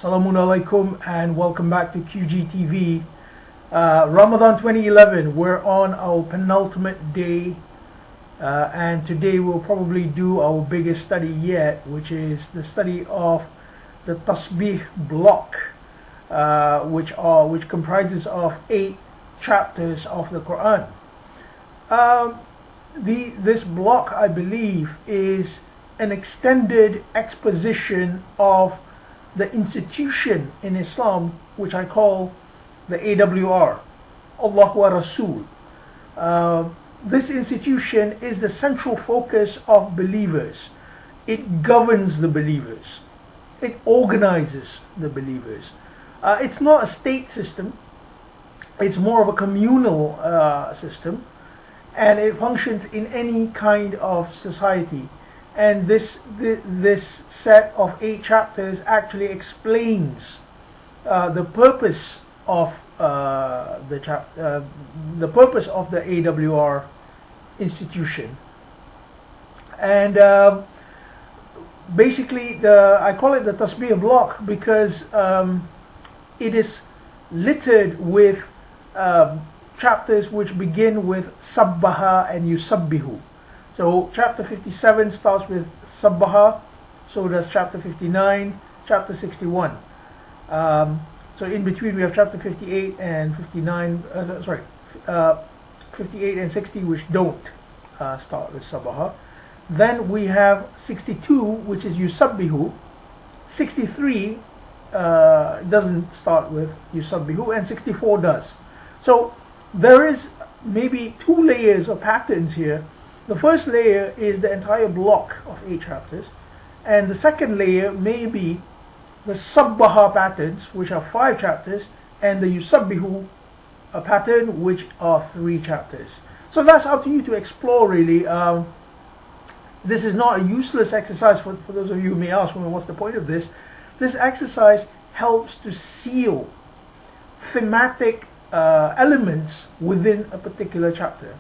Assalamu alaikum and welcome back to QGTV. Ramadan 2011, we're on our penultimate day and today we'll probably do our biggest study yet, which is the study of the Tasbih block, which comprises of 8 chapters of the Quran. This block, I believe, is an extended exposition of the institution in Islam which I call the AWR, Allah wa Rasul. This institution is the central focus of believers. It governs the believers. It organizes the believers. It's not a state system. It's more of a communal system, and it functions in any kind of society. And this set of 8 chapters actually explains the purpose of the purpose of the AWR institution. And basically, I call it the Tasbih block because it is littered with chapters which begin with Sabbaha and Yusabbihu. So chapter 57 starts with Sabbaha, so does chapter 59, chapter 61. So in between we have chapter 58 and 59, 58 and 60 which don't start with Sabbaha. Then we have 62, which is Yusabbihu. 63 doesn't start with Yusabbihu, and 64 does. So there is maybe 2 layers of patterns here. The first layer is the entire block of 8 chapters, and the second layer may be the Sabbaha patterns, which are 5 chapters, and the Yusabbihu pattern, which are 3 chapters. So that's up to you to explore, really. This is not a useless exercise for those of you who may ask, well, what's the point of this? This exercise helps to seal thematic elements within a particular chapter.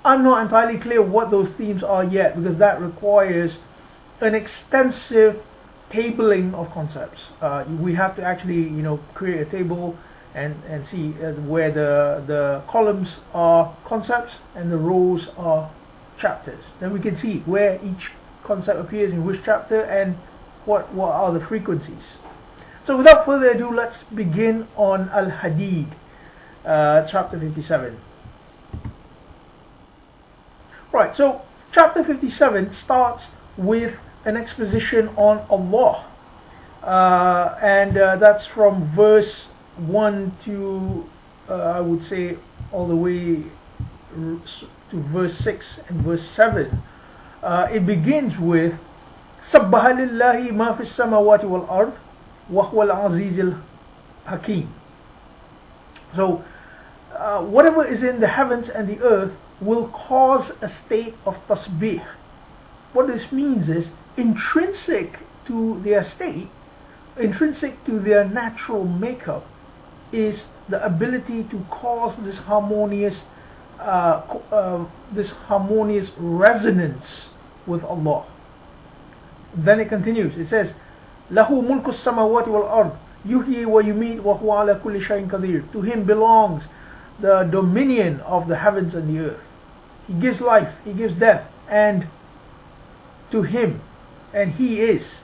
I'm not entirely clear what those themes are yet, because that requires an extensive tabling of concepts. We have to actually, create a table and see where the columns are concepts and the rows are chapters. Then we can see where each concept appears in which chapter and what are the frequencies. So without further ado, let's begin on Al-Hadid, chapter 57. Right, so chapter 57 starts with an exposition on Allah, and that's from verse 1 to I would say all the way to verse 6 and verse 7. It begins with Sabbaha lillahi ma fi samawati wal ard wa huwa al-aziz al-hakim. So whatever is in the heavens and the earth will cause a state of tasbih. What this means is intrinsic to their state, intrinsic to their natural makeup, is the ability to cause this harmonious resonance with Allah. Then it continues. It says, "Lahu mulku samawati wal ard, yuhyi wa yumeet wa huwa ala kulli shay'in qadir." To him belongs the dominion of the heavens and the earth. He gives life, he gives death, and to him, and he is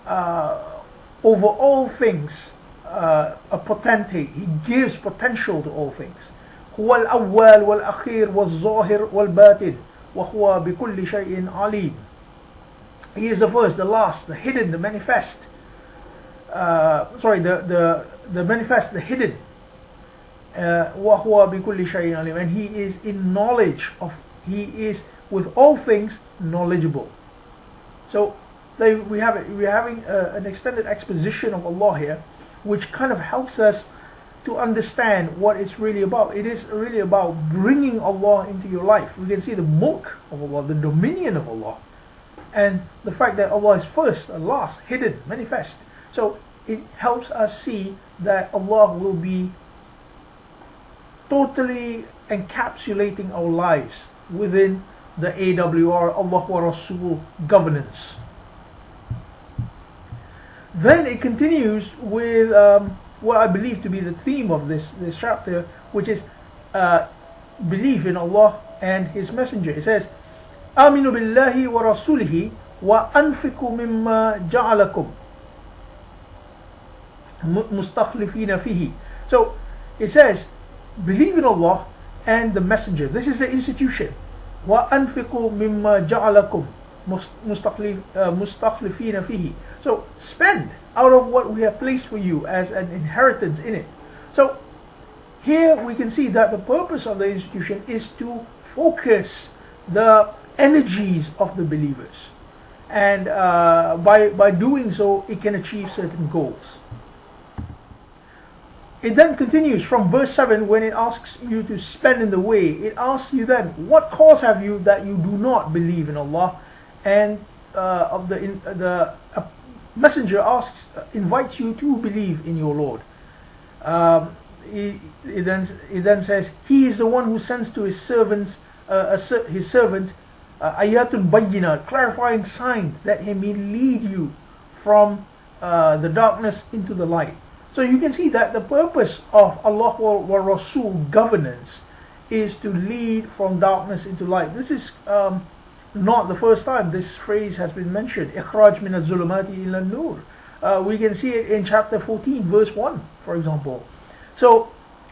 over all things a potentate. He gives potential to all things. هو الأول والأخير والظاهر والباطن وهو بكل شيء عليم. He is the first, the last, the hidden, the manifest. The manifest, the hidden. وهو بكل شيء عليم, and he is in knowledge of. He is with all things knowledgeable. So we're having an extended exposition of Allah here, which kind of helps us to understand what it's really about. It is really about bringing Allah into your life. We can see the mulk of Allah, the dominion of Allah, and the fact that Allah is first and last, hidden, manifest. So it helps us see that Allah will be totally encapsulating our lives within the AWR, Allah wa Rasul governance. Then it continues with what I believe to be the theme of this chapter, which is belief in Allah and His Messenger. It says, "Aminu billahi wa rasulihi wa anfiqu mimma ja'alakum mustakhlifina fihi." So it says, believe in Allah and the Messenger. This is the institution. Wa anfiqu mimma ja'alakum mustakhlifina fihi. So spend out of what we have placed for you as an inheritance in it. So here we can see that the purpose of the institution is to focus the energies of the believers, and by doing so it can achieve certain goals. It then continues from verse 7 when it asks you to spend in the way. It asks you then, what cause have you that you do not believe in Allah? And the messenger invites you to believe in your Lord. It then says, He is the one who sends to His servant ayatul bayyinat, clarifying signs that He may lead you from the darkness into the light. So you can see that the purpose of Allah wa Rasul governance is to lead from darkness into light. This is not the first time this phrase has been mentioned. Ikhraj min az-zulumati ila nur. We can see it in chapter 14 verse 1, for example. So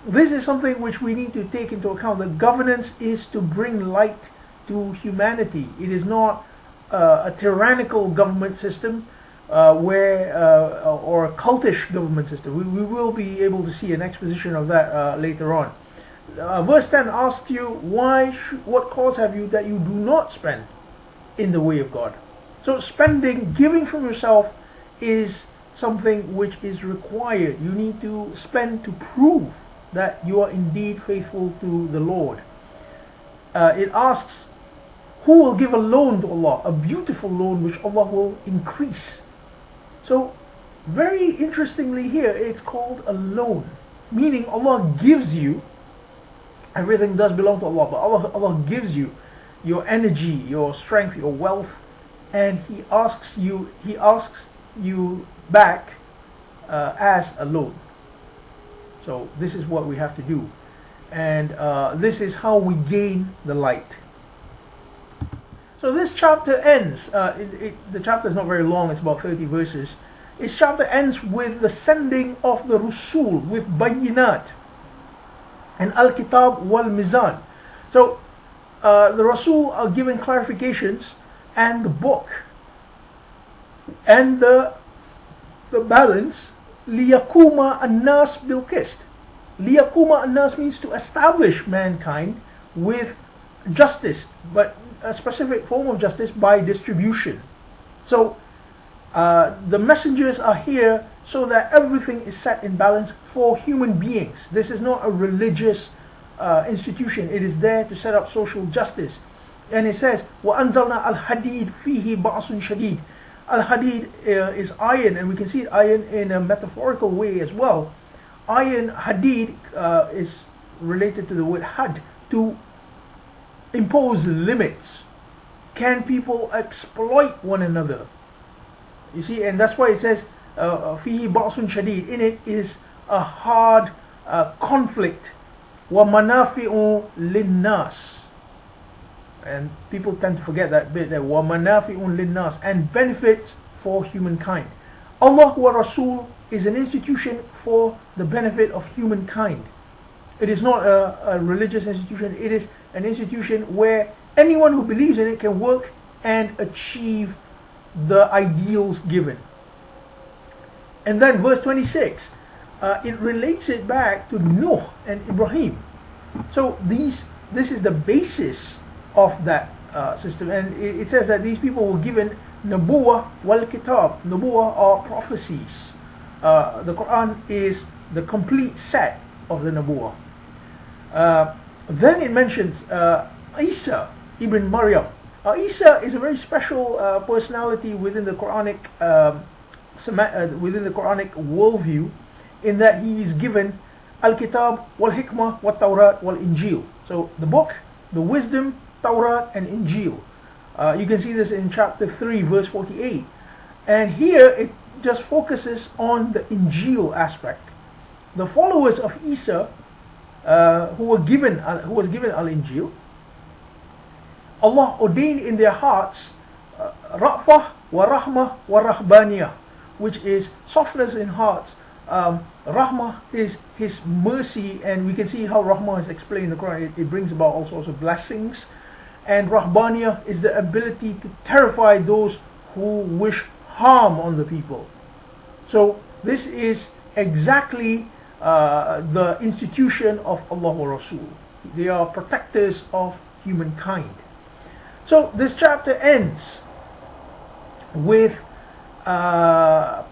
this is something which we need to take into account. The governance is to bring light to humanity. It is not a tyrannical government system or a cultish government system. We will be able to see an exposition of that later on. Verse 10 asks you, what cause have you that you do not spend in the way of God? So spending, giving from yourself, is something which is required. You need to spend to prove that you are indeed faithful to the Lord. It asks, who will give a loan to Allah, a beautiful loan which Allah will increase? So very interestingly here, it's called a loan, meaning Allah gives you. Everything does belong to Allah, but Allah gives you your energy, your strength, your wealth, and He asks you back as a loan. So this is what we have to do, and this is how we gain the light. So this chapter ends. The chapter is not very long; it's about 30 verses. This chapter ends with the sending of the Rasul with Bayyinat and Al-Kitab wal-Mizan. So the Rasul are given clarifications, and the book and the balance. Liyakuma an-nas bil-qist. Liyakuma an-nas means to establish mankind with justice, but a specific form of justice by distribution. So the messengers are here so that everything is set in balance for human beings. This is not a religious institution. It is there to set up social justice. And it says, وَأَنزَلْنَا الْحَدِيدِ فِيهِ بَعْصٌ شَدِيدٌ. Al-Hadid is iron, and we can see iron in a metaphorical way as well. Iron, Hadid, is related to the word had, to impose limits. Can people exploit one another? You see, and that's why it says fihi ba'sun shadid. In it is a hard conflict. Wa manafi'u linnas. And people tend to forget that bit there. Wa manafi'u linnas, and benefits for humankind. Allah wa Rasul is an institution for the benefit of humankind. It is not a religious institution. It is an institution where anyone who believes in it can work and achieve the ideals given. And then verse 26, it relates it back to Nuh and Ibrahim. So this is the basis of that system, and it says that these people were given Nabuwah wal Kitab. Nabuwah are prophecies. The Quran is the complete set of the Nabuwah. Then it mentions Isa ibn Maryam. Isa is a very special personality within the Quranic worldview, in that he is given Al-Kitab wal-Hikmah wal-Tawrat wal-Injil. So the book, the wisdom, Tawrat and Injil. You can see this in chapter 3 verse 48. And here just focuses on the Injil aspect. The followers of Isa, who was given Al-Injil, Allah ordained in their hearts Ra'fah wa Rahmah wa Rahbaniyah, which is softness in hearts. Rahmah is His mercy, and we can see how Rahmah is explained in the Quran. It brings about all sorts of blessings. And Rahbaniyah is the ability to terrify those who wish harm on the people. So this is exactly the institution of Allah wa Rasul. They are protectors of humankind. So this chapter ends with taqwa.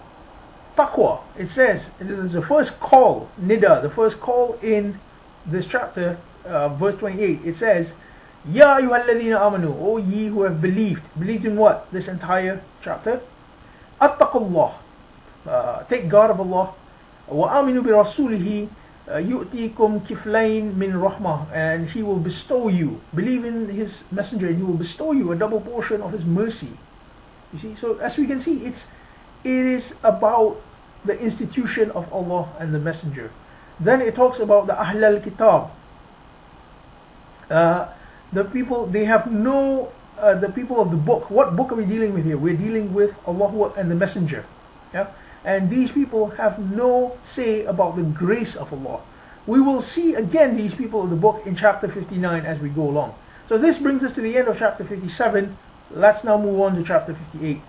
It says, it is the first call, nida, the first call in this chapter, verse 28. It says, Ya ayyuhalladhina amanu, O ye who have believed. Believed in what? This entire chapter. Attaqullah, take guard of Allah. Wa aminu bi rasulihi yu'tikum kiflayn min rahmah, and He will bestow you. Believe in His messenger, and He will bestow you a double portion of His mercy. You see, so as we can see, it is about the institution of Allah and the messenger. Then it talks about the Ahl al-Kitab. The people, they have no, the people of the book. What book are we dealing with here? We're dealing with Allah and the messenger. Yeah? And these people have no say about the grace of Allah. We will see again these people of the book in chapter 59 as we go along. So this brings us to the end of chapter 57. Let's now move on to chapter 58.